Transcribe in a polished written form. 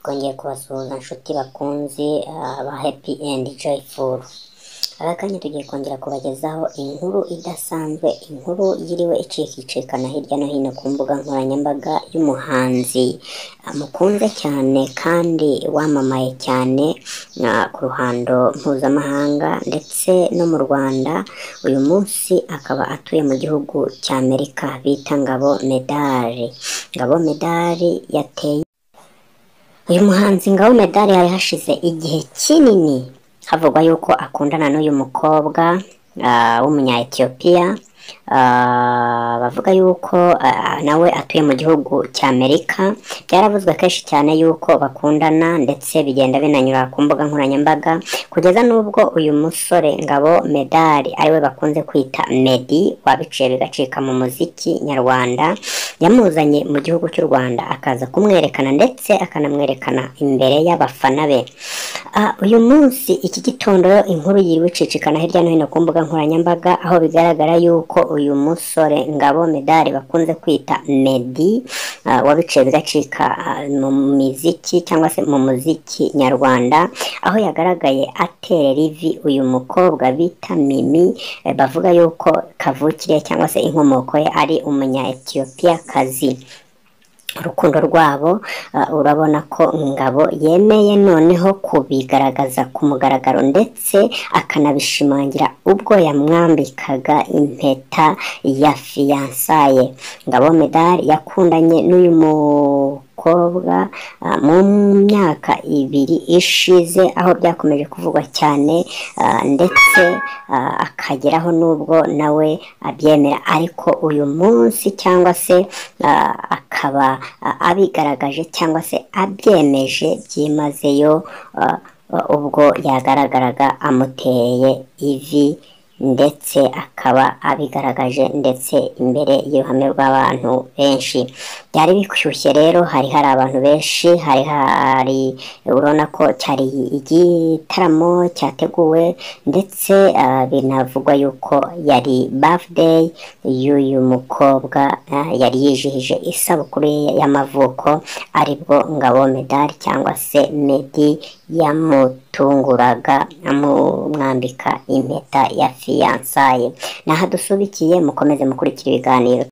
twongeye kubasuhuza inshuti bakunzi ba Happy and Joyful. Akanya tugiye kongera kubagezaho inkuru idasanzwe, inkuru yiriwe icikana hirya no hino ku mbuga nkoranyambaga y'umuhanzi mukunze cyane kandi wamamaye cyane ku ruhando mpuzamahanga ndetse no mu Rwanda. Uyu munsi akaba atuye mu gihugu cy'Amerika bita Ngabo Medali. Ngabo Medali yateye uyu muhanzi Ngabo Medali hari hashize igihe kinini havugwa yuko akundana n'uyu mukobwa w'umunya Ethiopia. Bavuga yuko nawe atuye mu gihugu cy'Amerika. Byaravuzwe kenshi cyane yuko bakundana ndetse bigenda binanyura ku mbuga nkoranyambaga kugeza n'ubwo uyu musore Ngabo Medali ariwe bakunze kwita Meddy wabiciye bigacika mu muziki nyarwanda yamuzanye mu gihugu cy'u Rwanda akaza kumwerekana ndetse akanamwerekana imbere y'abafana be. Uyu munsi iki gitondo inkuru yiriwe icicikana hirya no hino ku mbuga nkoranyambaga aho bigaragara yuko uyu musore Ngabo Medali bakunze kwita Meddy wabiciye bigacika mu muziki cyangwa se mu muziki nyarwanda, aho yagaragaye aterera ivi uyu mukobwa bita Mimi bavuga yuko kavukire cyangwa se inkomoko ye ari umunya Ethiopia kazi. Urukundo rwabo urabona ko Ngabo yemeye noneho kubigaragaza ku mugaragaro ndetse akanabishimangira ubwo yamwambikaga impeta ya fiançaye. Ngabo Medali yakundanye n'uyu mukobwa mu myaka 2 ishize aho byakomeje kuvugwa cyane ndetse akageraho nubwo nawe abyemera, ariko uyu munsi cyangwa se akaba abigaragaje cyangwa se abyemeje byimazeyo ubwo yagaragaraga amuteye ivi ndetse akaba abigaragaje ndetse imbere y'uruhame rw'abantu benshi. Byari bishyushye rero, hari abantu benshi, hari urabona ko cyari igitaramo cyateguwe ndetse binavugwa yuko yari birthday y'uyu mukobwa yari yijihije isabukuru y'amavuko, aribwo Ngabo Medali cyangwa se Meddy yamutunguraga amwambika impeta ya fiançaye. Naha dusubikiye mukomeze mukurikira ibiganiro.